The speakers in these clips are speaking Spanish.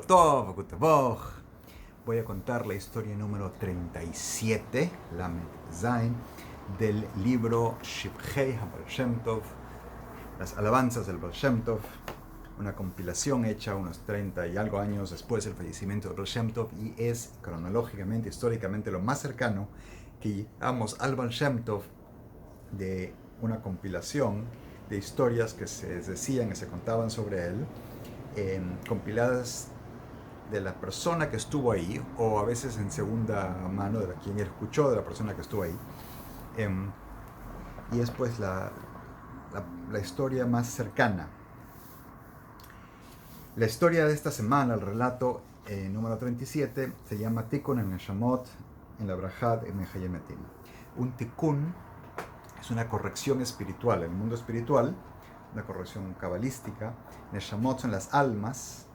Tov, Guten Tag. Voy a contar la historia número 37, Lamed Zain, del libro Shibhei HaBaal Shem Tov, las alabanzas del Baal Shem Tov, una compilación hecha unos 30 y algo años después del fallecimiento del Baal Shem Tov, y es cronológicamente, históricamente, lo más cercano que llegamos al Baal Shem Tov de una compilación de historias que se decían y se contaban sobre él, compiladas de la persona que estuvo ahí, o a veces en segunda mano de quien él escuchó de la persona que estuvo ahí. Y es pues la historia más cercana. La historia de esta semana, el relato número 37, se llama Tikkun HaNeshamot en la Brajá de Mechayei Metim. Un tikkun es una corrección espiritual, en el mundo espiritual, una corrección cabalística. Neshamot son las almas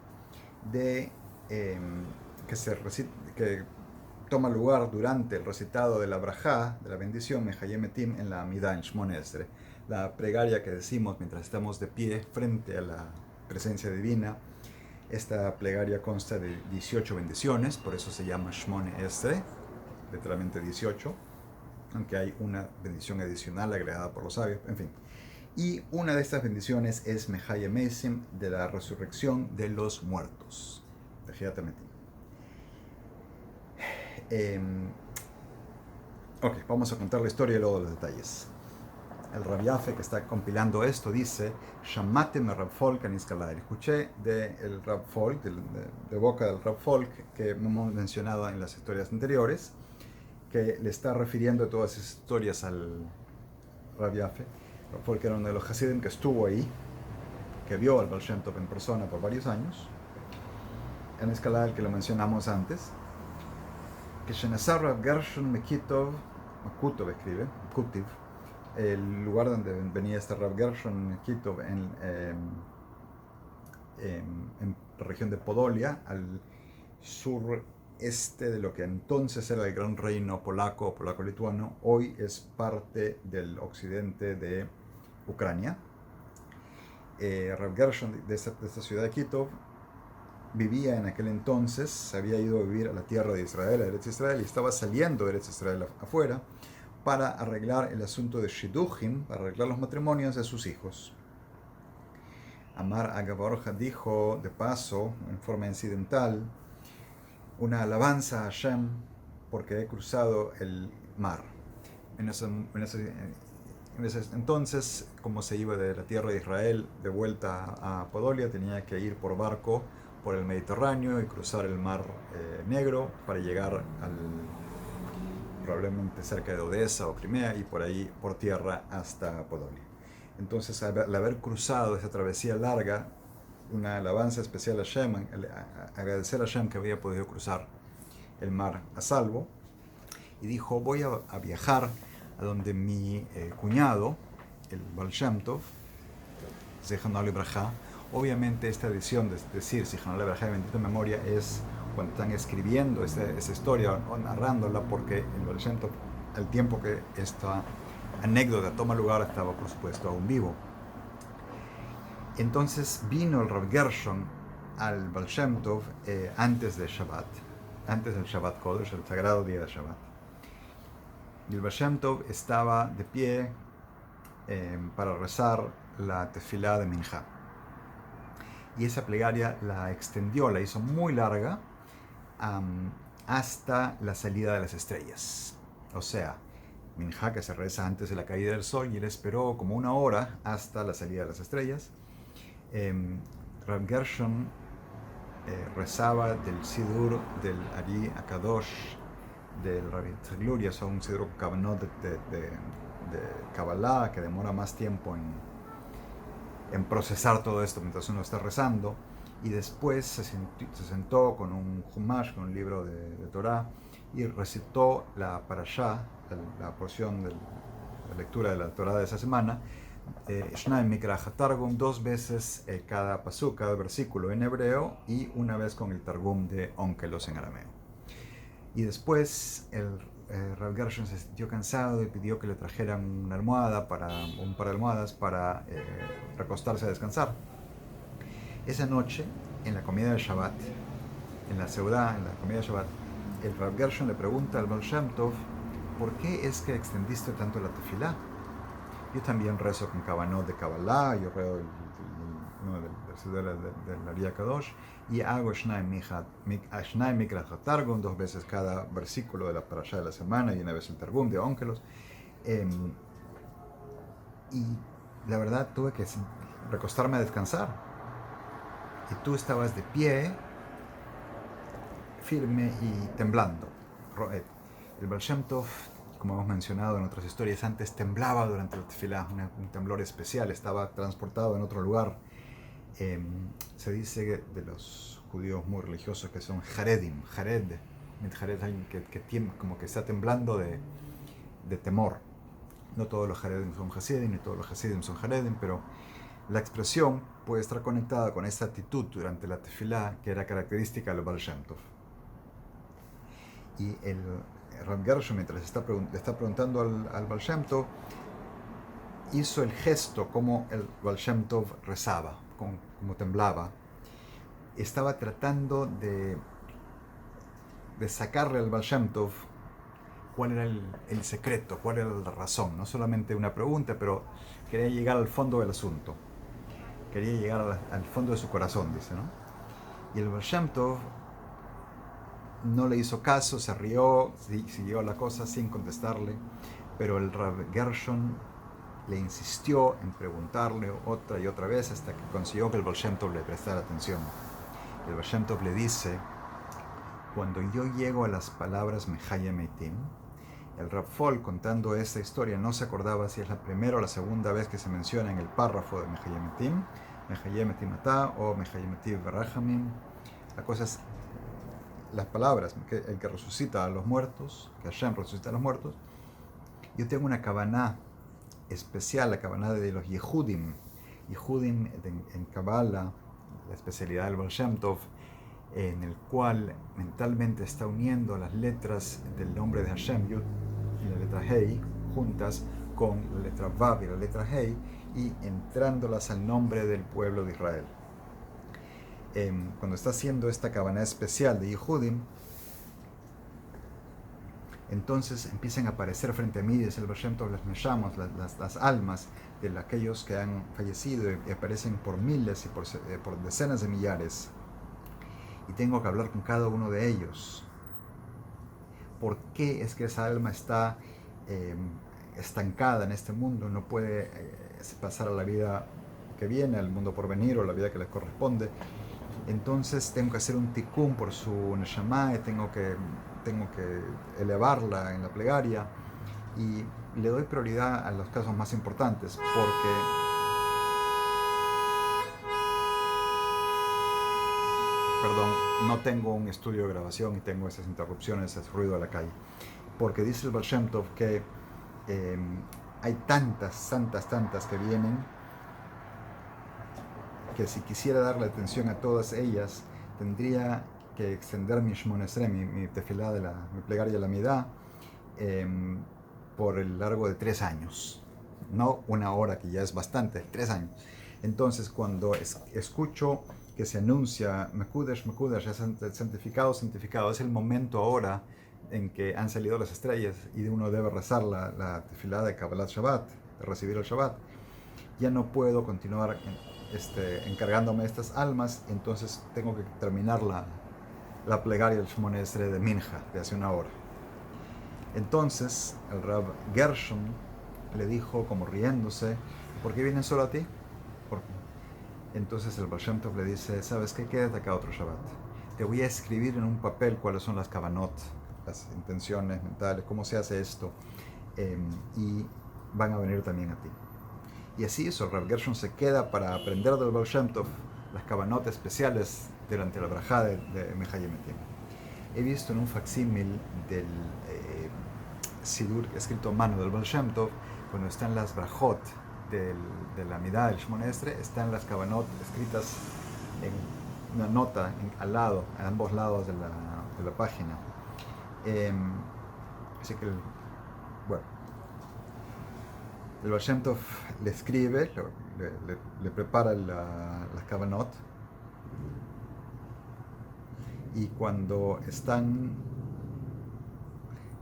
que toma lugar durante el recitado de la Brajá, de la bendición Mechayei Metim en la Amidah, en Shmona Esrei, la plegaria que decimos mientras estamos de pie frente a la presencia divina. Esta plegaria consta de 18 bendiciones, por eso se llama Shmona Esrei, literalmente 18, aunque hay una bendición adicional agregada por los sabios, en fin. Y una de estas bendiciones es Mechayei Mesim, de la resurrección de los muertos. Ok, vamos a contar la historia y luego los detalles. El Rav Yaffe, que está compilando esto, dice: Shamate me Rav Folk aniskalar. Escuché del Rav Folk, de boca del Rav Folk, que hemos mencionado en las historias anteriores, que le está refiriendo todas esas historias al Rav Yaffe. Rav Folk era uno de los Hasidim que estuvo ahí, que vio al Baal Shem Tov en persona por varios años, en escala el que lo mencionamos antes, que Shenazar Rav Gershon Mekitov, Makutov escribe, Kutiv, el lugar donde venía este Rav Gershon Mekitov en la región de Podolia, al sureste de lo que entonces era el gran reino polaco o polaco-lituano, hoy es parte del occidente de Ucrania. Rav Gershon de esta ciudad de Kitov vivía en aquel entonces, se había ido a vivir a la tierra de Israel, a Eretz Israel, y estaba saliendo de Eretz Israel afuera para arreglar el asunto de Shidduchim, para arreglar los matrimonios de sus hijos. Amar Agaborja dijo, de paso, en forma incidental, una alabanza a Hashem porque he cruzado el mar. En ese entonces, como se iba de la tierra de Israel de vuelta a Podolia, tenía que ir por barco por el Mediterráneo y cruzar el mar Negro para llegar probablemente cerca de Odessa o Crimea, y por ahí por tierra hasta Podolia. Entonces, al haber cruzado esa travesía larga, una alabanza especial a Hashem, agradecer a Hashem que había podido cruzar el mar a salvo, y dijo: voy a viajar a donde mi cuñado, el Baal Shem Tov, Zichrono Libraja. Obviamente esta edición de decir Zichrono Libraja de bendita memoria es cuando están escribiendo esa historia o narrándola, porque el Baal Shem Tov, al tiempo que esta anécdota toma lugar, estaba por supuesto aún vivo. Entonces vino el Rav Gershon al Baal Shem Tov antes de Shabbat, antes del Shabbat Kodesh, el sagrado día de Shabbat. Y el Baal Shem Tov estaba de pie para rezar la tefilá de Minjá. Y esa plegaria la extendió, la hizo muy larga, hasta la salida de las estrellas. O sea, Minjá, que se reza antes de la caída del sol, y él esperó como una hora hasta la salida de las estrellas. Rav Gershon rezaba del Sidur del Ari Akadosh del Rabbi Tzigluria, es un Sidur Kavanot de Kabbalah, que demora más tiempo en procesar todo esto mientras uno está rezando, y después se sentó con un Humash, con un libro de Torah, y recitó la Parashá, la porción de la lectura de la Torah de esa semana, Shnaim Mikra Targum, 2 veces cada pasuk, cada versículo en hebreo, y una vez con el Targum de Onkelos en arameo. Y después el Rav Gershon se sintió cansado y pidió que le trajeran un par de almohadas para recostarse a descansar. Esa noche, en la comida de Shabbat, en la Seudá, en la comida de Shabbat, el Rav Gershon le pregunta al Baal Shem Tov, ¿por qué es que extendiste tanto la tefilá? Yo también rezo con Kavanot de Kabbalah, yo rezo del Ariya Kadosh, y hago Shnai Mikra Targum, 2 veces cada versículo de la parashá de la semana, y una vez el Targum de Onkelos. Y la verdad tuve que recostarme a descansar. Y tú estabas de pie, firme y temblando. El Baal Shem Tov, como hemos mencionado en otras historias antes, temblaba durante la tefilá, un temblor especial, estaba transportado en otro lugar. Se dice de los judíos muy religiosos que son Jaredim, Jared, alguien que como que está temblando de temor. No todos los Jaredim son Hasidim, ni todos los Hasidim son Jaredim, pero la expresión puede estar conectada con esta actitud durante la tefilá que era característica del Baal Shem Tov. Y el Rav Gershon, mientras le está preguntando al Baal Shem Tov, hizo el gesto como el Baal Shem Tov rezaba, como temblaba. Estaba tratando de sacarle al Baal Shem Tov cuál era el secreto, cuál era la razón. No solamente una pregunta, pero quería llegar al fondo del asunto. Quería llegar al fondo de su corazón, dice, ¿no? Y el Baal Shem Tov no le hizo caso, se rió, siguió la cosa sin contestarle, pero el Rav Gershon le insistió en preguntarle otra y otra vez hasta que consiguió que el Baal Shem Tov le prestara atención. El Baal Shem Tov le dice, cuando yo llego a las palabras Mechayem Eitim, el Rav Fol, contando esta historia, no se acordaba si es la primera o la segunda vez que se menciona en el párrafo de Mechayem Eitim, Mechayem Eitim Atah o Mechayem Eitim Berachamim. La cosa es las palabras, el que resucita a los muertos, que Hashem resucita a los muertos. Yo tengo una kavaná especial, la kavaná de los Yehudim. Yehudim en Kabbalah, la especialidad del Baal Shem Tov, en el cual mentalmente está uniendo las letras del nombre de Hashem, Yud y la letra Hei, juntas con la letra Vav y la letra Hei, y entrándolas al nombre del pueblo de Israel. Cuando está haciendo esta kavaná especial de Yehudim, entonces empiezan a aparecer frente a mí, dice el Baal Shem Tov, las almas de aquellos que han fallecido, y aparecen por miles y por decenas de millares. Y tengo que hablar con cada uno de ellos. ¿Por qué es que esa alma está estancada en este mundo? No puede pasar a la vida que viene, al mundo por venir o la vida que les corresponde. Entonces tengo que hacer un tikkun por su neshama, tengo que elevarla en la plegaria, y le doy prioridad a los casos más importantes, porque no tengo un estudio de grabación y tengo esas interrupciones, ese ruido de la calle, porque dice el Baal Shem Tov que hay tantas que vienen, que si quisiera darle atención a todas ellas, tendría que extender mi Shmona Esrei, mi tefilá, mi plegaria de la Midá, por el largo de 3 años. No 1 hora, que ya es bastante, 3 años. Entonces, cuando escucho que se anuncia Mekudesh, santificado, es el momento ahora en que han salido las estrellas y uno debe rezar la tefilá de Kabbalat Shabbat, de recibir el Shabbat. Ya no puedo continuar encargándome de estas almas, entonces tengo que terminar la plegaria del Shemona Esrei de Minja, de hace 1 hora. Entonces el Rav Gershon le dijo, como riéndose, ¿por qué vienen solo a ti? Entonces el Baal Shem Tov le dice, ¿sabes qué? Quédate acá otro Shabbat. Te voy a escribir en un papel cuáles son las kavanot, las intenciones mentales, cómo se hace esto, y van a venir también a ti. Y así hizo. Rav Gershon se queda para aprender del Baal Shem Tov las kavanot especiales durante la brajá de Mechayem Eitim. He visto en un facsímil del Sidur escrito a mano del Baal Shem Tov, cuando están las brajot de la Midá del Shemona Esrei, están las kavanot escritas en una nota al lado, a ambos lados de la página. Así que, el Baal Shem Tov le escribe, le prepara las kavanot, Y cuando el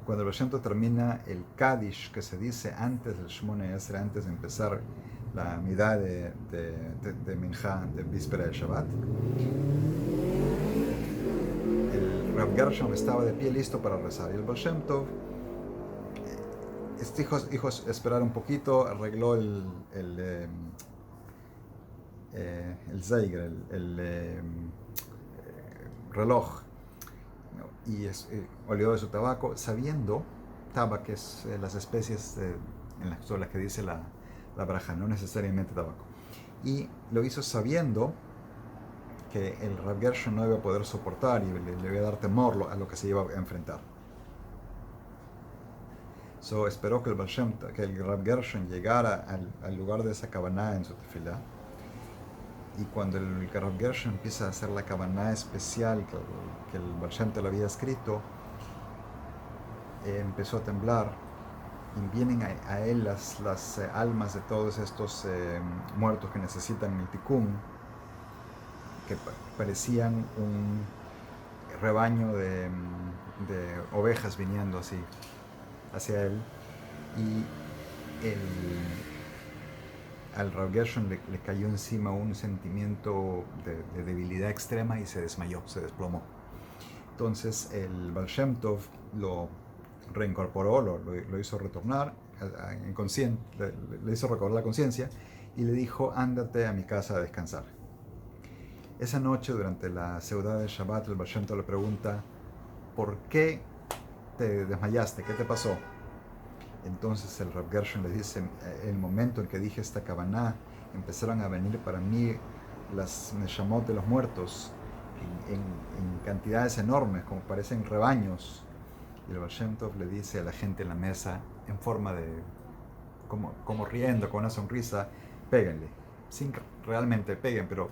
Baal Shem Tov termina el Kaddish que se dice antes del Shmone Esrei, antes de empezar la midá de Minjá, de víspera de Shabbat, el Rav Gershon estaba de pie listo para rezar. Y el Baal Shem Tov dijo esperar un poquito, arregló el Zeiger, el reloj, ¿no? Y olió de su tabaco, sabiendo, tabac, que es las especies sobre las que dice la braja, no necesariamente tabaco. Y lo hizo sabiendo que el Rav Gershon no iba a poder soportar y le iba a dar temor a lo que se iba a enfrentar. Esperó que el Rav Gershon llegara al lugar de esa kavaná en su tefilá. Y cuando el Rav Gershon empieza a hacer la kavaná especial que el Baal Shem Tov le había escrito, empezó a temblar y vienen a él las almas de todos estos muertos que necesitan el tikkun, que parecían un rebaño de ovejas viniendo así hacia él. Y al Rav Gershon le cayó encima un sentimiento de debilidad extrema y se desmayó, se desplomó. Entonces el Baal Shem Tov lo reincorporó, lo hizo retornar inconsciente, le hizo recobrar la conciencia y le dijo: ándate a mi casa a descansar. Esa noche, durante la seudá de Shabbat, el Baal Shem Tov le pregunta: ¿por qué te desmayaste? ¿Qué te pasó? Entonces el Rav Gershon le dice: el momento en que dije esta kavaná, empezaron a venir para mí las neshamot de los muertos en cantidades enormes, como parecen rebaños. Y el Baal Shem Tov le dice a la gente en la mesa, en forma de, como riendo, con una sonrisa: péguenle, sin realmente peguen, pero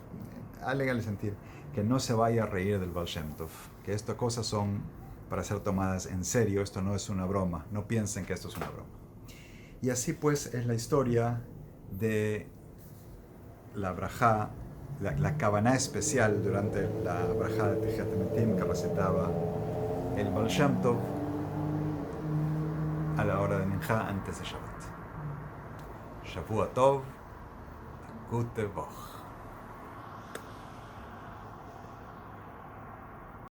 háganle sentir que no se vaya a reír del Baal Shem Tov, que estas cosas son para ser tomadas en serio, esto no es una broma, no piensen que esto es una broma. Y así pues es la historia de la brajá, la kavaná especial durante la brajá de Tejiat HaMetim que recitaba el Baal Shem Tov a la hora de Minjá antes de Shabbat. Shavua Tov, Gute Woche.